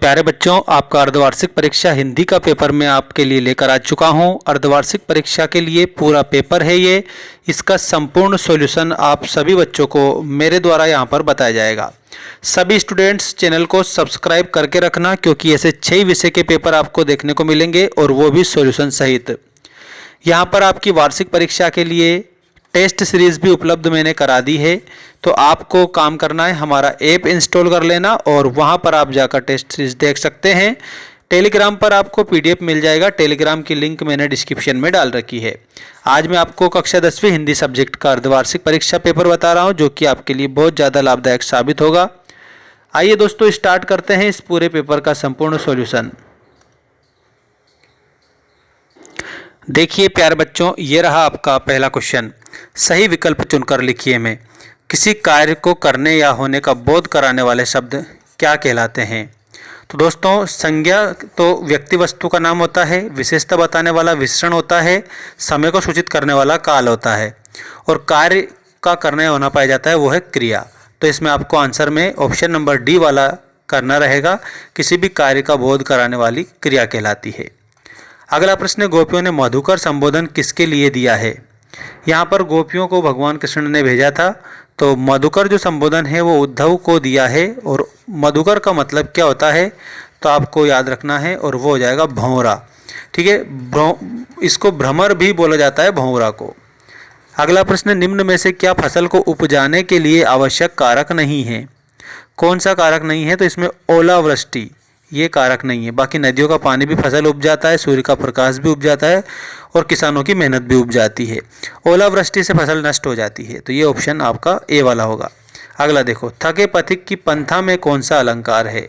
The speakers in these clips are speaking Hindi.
प्यारे बच्चों, आपका अर्धवार्षिक परीक्षा हिंदी का पेपर मैं आपके लिए लेकर आ चुका हूं। अर्धवार्षिक परीक्षा के लिए पूरा पेपर है ये। इसका संपूर्ण सॉल्यूशन आप सभी बच्चों को मेरे द्वारा यहां पर बताया जाएगा। सभी स्टूडेंट्स चैनल को सब्सक्राइब करके रखना, क्योंकि ऐसे 6 विषय के पेपर आपको देखने को मिलेंगे और वो भी सॉल्यूशन सहित। यहाँ पर आपकी वार्षिक परीक्षा के लिए टेस्ट सीरीज़ भी उपलब्ध मैंने करा दी है। तो आपको काम करना है, हमारा ऐप इंस्टॉल कर लेना और वहाँ पर आप जाकर टेस्ट सीरीज़ देख सकते हैं। टेलीग्राम पर आपको पीडीएफ मिल जाएगा। टेलीग्राम की लिंक मैंने डिस्क्रिप्शन में डाल रखी है। आज मैं आपको कक्षा 10वीं हिंदी सब्जेक्ट का अर्धवार्षिक परीक्षा पेपर बता रहा हूँ, जो कि आपके लिए बहुत ज़्यादा लाभदायक साबित होगा। आइए दोस्तों, स्टार्ट करते हैं इस पूरे पेपर का संपूर्ण सॉल्यूशन। देखिए प्यारे बच्चों, ये रहा आपका पहला क्वेश्चन। सही विकल्प चुनकर लिखिए में किसी कार्य को करने या होने का बोध कराने वाले शब्द क्या कहलाते हैं। तो दोस्तों, संज्ञा तो व्यक्ति वस्तु का नाम होता है, विशेषता बताने वाला विशेषण होता है, समय को सूचित करने वाला काल होता है, और कार्य का करने होना पाया जाता है वो है क्रिया। तो इसमें आपको आंसर में ऑप्शन नंबर डी वाला करना रहेगा। किसी भी कार्य का बोध कराने वाली क्रिया कहलाती है। अगला प्रश्न, गोपियों ने मधुकर संबोधन किसके लिए दिया है। यहाँ पर गोपियों को भगवान कृष्ण ने भेजा था, तो मधुकर जो संबोधन है वो उद्धव को दिया है। और मधुकर का मतलब क्या होता है तो आपको याद रखना है, और वो हो जाएगा भंवरा। ठीक है, इसको भ्रमर भी बोला जाता है, भंवरा को। अगला प्रश्न, निम्न में से क्या फसल को उपजाने के लिए आवश्यक कारक नहीं है। कौन सा कारक नहीं है, तो इसमें ओलावृष्टि ये कारक नहीं है। बाकी नदियों का पानी भी फसल उग जाता है, सूर्य का प्रकाश भी उग जाता है, और किसानों की मेहनत भी उग जाती है। ओलावृष्टि से फसल नष्ट हो जाती है, तो ये ऑप्शन आपका ए वाला होगा। अगला देखो, थके पथिक की पंथा में कौन सा अलंकार है।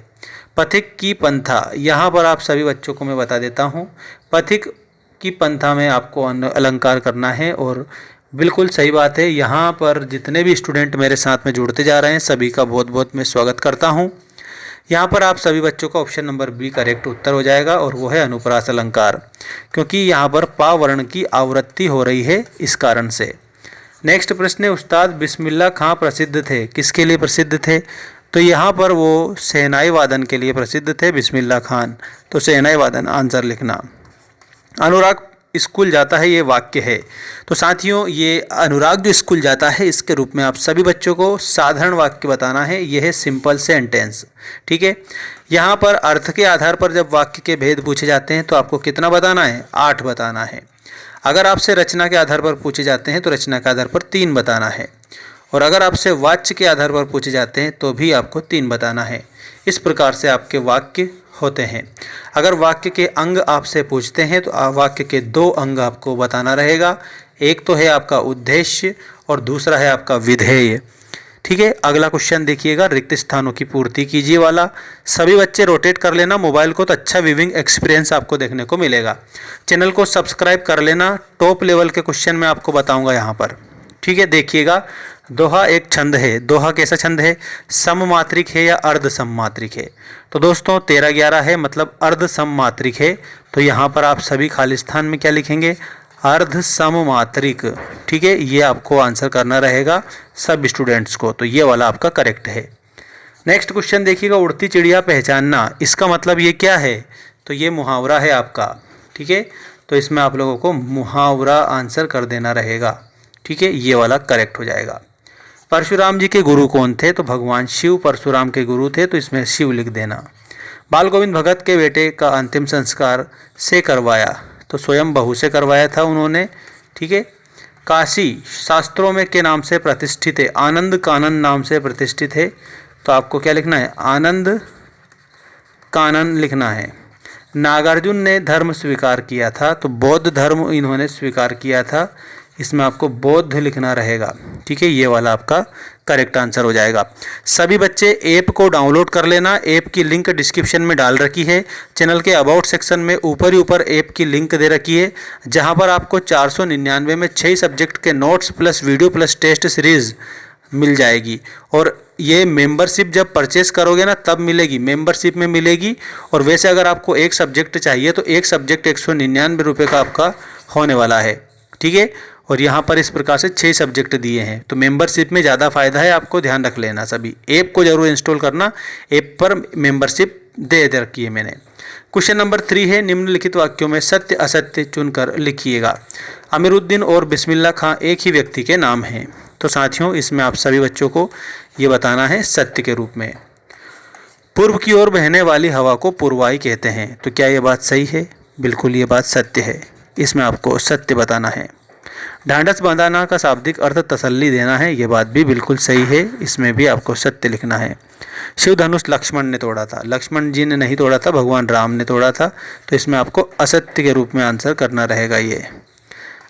पथिक की पंथा, यहाँ पर आप सभी बच्चों को मैं बता देता हूँ। पथिक की पंथा में आपको अलंकार करना है, और बिल्कुल सही बात है। यहाँ पर जितने भी स्टूडेंट मेरे साथ में जुड़ते जा रहे हैं, सभी का बहुत बहुत मैं स्वागत करता हूँ। यहाँ पर आप सभी बच्चों का ऑप्शन नंबर बी करेक्ट उत्तर हो जाएगा, और वो है अनुप्रास अलंकार, क्योंकि यहाँ पर पा वर्ण की आवृत्ति हो रही है इस कारण से। नेक्स्ट प्रश्न है, उस्ताद बिस्मिल्लाह खां प्रसिद्ध थे, किसके लिए प्रसिद्ध थे। तो यहाँ पर वो शहनाई वादन के लिए प्रसिद्ध थे, बिस्मिल्लाह खान। तो शहनाई वादन आंसर लिखना। अनुराग स्कूल जाता है, ये वाक्य है। तो साथियों, ये अनुराग जो स्कूल जाता है, इसके रूप में आप सभी बच्चों को साधारण वाक्य बताना है। यह है सिंपल सेंटेंस। ठीक है, यहाँ पर अर्थ के आधार पर जब वाक्य के भेद पूछे जाते हैं तो आपको कितना बताना है, 8 बताना है। अगर आपसे रचना के आधार पर पूछे जाते हैं तो रचना के आधार पर 3 बताना है, और अगर आपसे वाच्य के आधार पर पूछे जाते हैं तो भी आपको 3 बताना है। इस प्रकार से आपके वाक्य होते हैं। अगर वाक्य के अंग आपसे पूछते हैं तो वाक्य के 2 अंग आपको बताना रहेगा। एक तो है आपका उद्देश्य और दूसरा है आपका विधेय। ठीक है, अगला क्वेश्चन देखिएगा, रिक्त स्थानों की पूर्ति कीजिए वाला। सभी बच्चे रोटेट कर लेना मोबाइल को, तो अच्छा व्यूइंग एक्सपीरियंस आपको देखने को मिलेगा। चैनल को सब्सक्राइब कर लेना। टॉप लेवल के क्वेश्चन मैं आपको बताऊंगा यहाँ पर। ठीक है, देखिएगा, दोहा एक छंद है। दोहा कैसा छंद है, सममात्रिक है या अर्ध सममात्रिक है। तो दोस्तों 13-11 है, मतलब अर्ध सममात्रिक है। तो यहाँ पर आप सभी खाली स्थान में क्या लिखेंगे, अर्ध सममात्रिक। ठीक है, ये आपको आंसर करना रहेगा सब स्टूडेंट्स को। तो ये वाला आपका करेक्ट है। नेक्स्ट क्वेश्चन देखिएगा, उड़ती चिड़िया पहचानना, इसका मतलब ये क्या है। तो ये मुहावरा है आपका। ठीक है, तो इसमें आप लोगों को मुहावरा आंसर कर देना रहेगा। ठीक है, ये वाला करेक्ट हो जाएगा। परशुराम जी के गुरु कौन थे। तो भगवान शिव परशुराम के गुरु थे, तो इसमें शिव लिख देना। बाल गोविंद भगत के बेटे का अंतिम संस्कार से करवाया। तो स्वयं बहू से करवाया था उन्होंने। ठीक है, काशी शास्त्रों में के नाम से प्रतिष्ठित है, आनंद कानन नाम से प्रतिष्ठित है। तो आपको क्या लिखना है, आनंद कानन लिखना है। नागार्जुन ने धर्म स्वीकार किया था, तो बौद्ध धर्म इन्होंने स्वीकार किया था, इसमें आपको बौद्ध लिखना रहेगा। ठीक है, ये वाला आपका करेक्ट आंसर हो जाएगा। सभी बच्चे ऐप को डाउनलोड कर लेना। ऐप की लिंक डिस्क्रिप्शन में डाल रखी है। चैनल के अबाउट सेक्शन में ऊपर ही ऊपर ऐप की लिंक दे रखी है, जहां पर आपको 499 में 6 सब्जेक्ट के notes plus video plus test series मिल जाएगी। और ये मेंबरशिप जब परचेस करोगे ना तब मिलेगी, मेंबरशिप में मिलेगी। और वैसे अगर आपको एक सब्जेक्ट चाहिए तो एक सब्जेक्ट 199 रुपये का आपका होने वाला है। ठीक है, और यहाँ पर इस प्रकार से 6 सब्जेक्ट दिए हैं। तो मेंबरशिप में ज़्यादा फ़ायदा है, आपको ध्यान रख लेना। सभी ऐप को ज़रूर इंस्टॉल करना, ऐप पर मेंबरशिप दे रखी है मैंने। क्वेश्चन नंबर 3 है, निम्नलिखित वाक्यों में सत्य असत्य चुनकर लिखिएगा। अमीरुद्दीन और बिस्मिल्लाह खां एक ही व्यक्ति के नाम हैं। तो साथियों, इसमें आप सभी बच्चों को ये बताना है सत्य के रूप में। पूर्व की ओर बहने वाली हवा को पूर्वाई कहते हैं। तो क्या ये बात सही है? बिल्कुल ये बात सत्य है। इसमें आपको सत्य बताना है। ढांढस बंधाना का शाब्दिक अर्थ तसल्ली देना है। ये बात भी बिल्कुल सही है। इसमें भी आपको सत्य लिखना है। शिव धनुष लक्ष्मण ने तोड़ा था। लक्ष्मण जी ने नहीं तोड़ा था, भगवान राम ने तोड़ा था। तो इसमें आपको असत्य के रूप में आंसर करना रहेगा ये।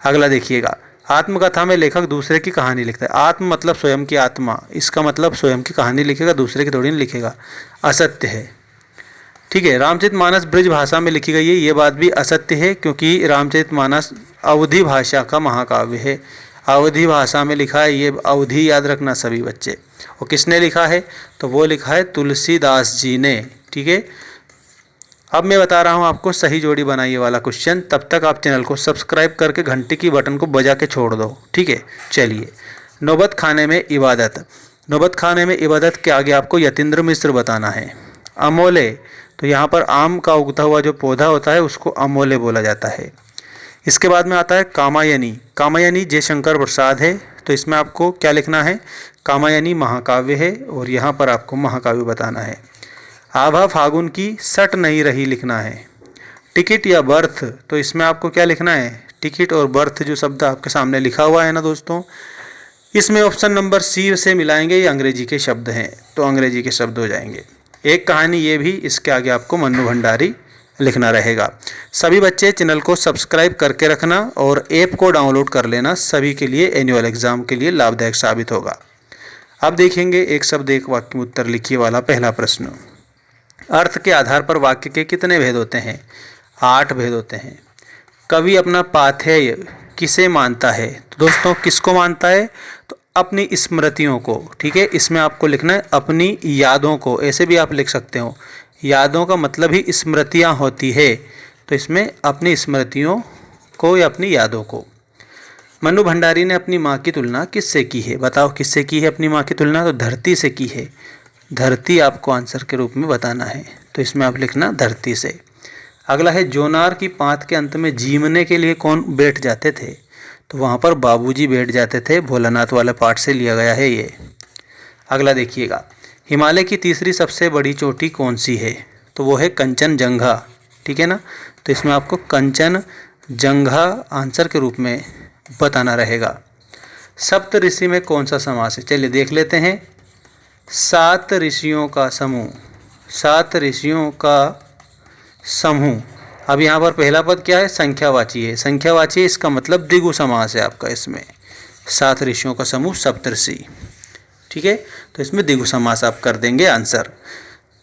अगला देखिएगा, आत्मकथा में लेखक दूसरे की कहानी लिखता है। आत्म मतलब स्वयं की आत्मा, इसका मतलब स्वयं की कहानी लिखेगा, दूसरे की थोड़ी नहीं लिखेगा। असत्य है। ठीक है। रामचरितमानस ब्रज भाषा में लिखी गई है। ये बात भी असत्य है, क्योंकि रामचरितमानस अवधी भाषा का महाकाव्य है। अवधी भाषा में लिखा है। ये अवधी याद रखना सभी बच्चे। और किसने लिखा है? तो वो लिखा है तुलसीदास जी ने। ठीक है। अब मैं बता रहा हूँ आपको सही जोड़ी बनाइए वाला क्वेश्चन। तब तक आप चैनल को सब्सक्राइब करके घंटी की बटन को बजा के छोड़ दो। ठीक है। चलिए, नौबत खाने में इबादत। नौबत खाने में इबादत के आगे आपको यतीन्द्र मिश्र बताना है। अमोले, तो यहाँ पर आम का उगता हुआ जो पौधा होता है उसको अमोले बोला जाता है। इसके बाद में आता है कामायनी। कामायनी जयशंकर प्रसाद है। तो इसमें आपको क्या लिखना है? कामायनी महाकाव्य है और यहाँ पर आपको महाकाव्य बताना है। आभा फागुन की सट नहीं रही लिखना है। टिकट या बर्थ, तो इसमें आपको क्या लिखना है? टिकट और बर्थ जो शब्द आपके सामने लिखा हुआ है ना दोस्तों, इसमें ऑप्शन नंबर सी से मिलाएंगे। ये अंग्रेजी के शब्द हैं, तो अंग्रेजी के शब्द हो जाएंगे। एक कहानी ये भी, इसके आगे आपको मन्नू भंडारी लिखना रहेगा। सभी बच्चे चैनल को सब्सक्राइब करके रखना और ऐप को डाउनलोड कर लेना। सभी के लिए एनुअल एग्जाम के लिए लाभदायक साबित होगा। अब देखेंगे एक शब्द एक वाक्य में उत्तर लिखिए वाला पहला प्रश्न। अर्थ के आधार पर वाक्य के कितने भेद होते हैं? 8 भेद होते हैं। कवि अपना पाथेय किसे मानता है? तो दोस्तों, किसको मानता है? तो अपनी स्मृतियों को। ठीक है। इसमें आपको लिखना है अपनी यादों को। ऐसे भी आप लिख सकते हो। यादों का मतलब ही स्मृतियाँ होती है। तो इसमें अपनी स्मृतियों को या अपनी यादों को। मन्नू भंडारी ने अपनी माँ की तुलना किससे की है? बताओ किससे की है अपनी माँ की तुलना? तो धरती से की है। धरती आपको आंसर के रूप में बताना है। तो इसमें आप लिखना धरती से। अगला है, जोनार की पात के अंत में जीमने के लिए कौन बैठ जाते थे? तो वहाँ पर बाबूजी बैठ जाते थे। भोलानाथ वाले पाठ से लिया गया है ये। अगला देखिएगा, हिमालय की तीसरी सबसे बड़ी चोटी कौन सी है? तो वो है कंचनजंगा। ठीक है ना। तो इसमें आपको कंचनजंगा आंसर के रूप में बताना रहेगा। सप्त ऋषि में कौन सा समास है? चलिए देख लेते हैं। 7 ऋषियों का समूह। 7 ऋषियों का समूह। अब यहाँ पर पहला पद क्या है? संख्यावाची है। संख्यावाची है, इसका मतलब द्विगु समास है आपका इसमें। 7 ऋषियों का समूह सप्तऋषि। ठीक है। तो इसमें द्विगु समास आप कर देंगे आंसर।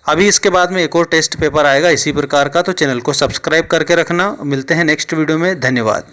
अभी इसके बाद में एक और टेस्ट पेपर आएगा इसी प्रकार का। तो चैनल को सब्सक्राइब करके रखना। मिलते हैं नेक्स्ट वीडियो में। धन्यवाद।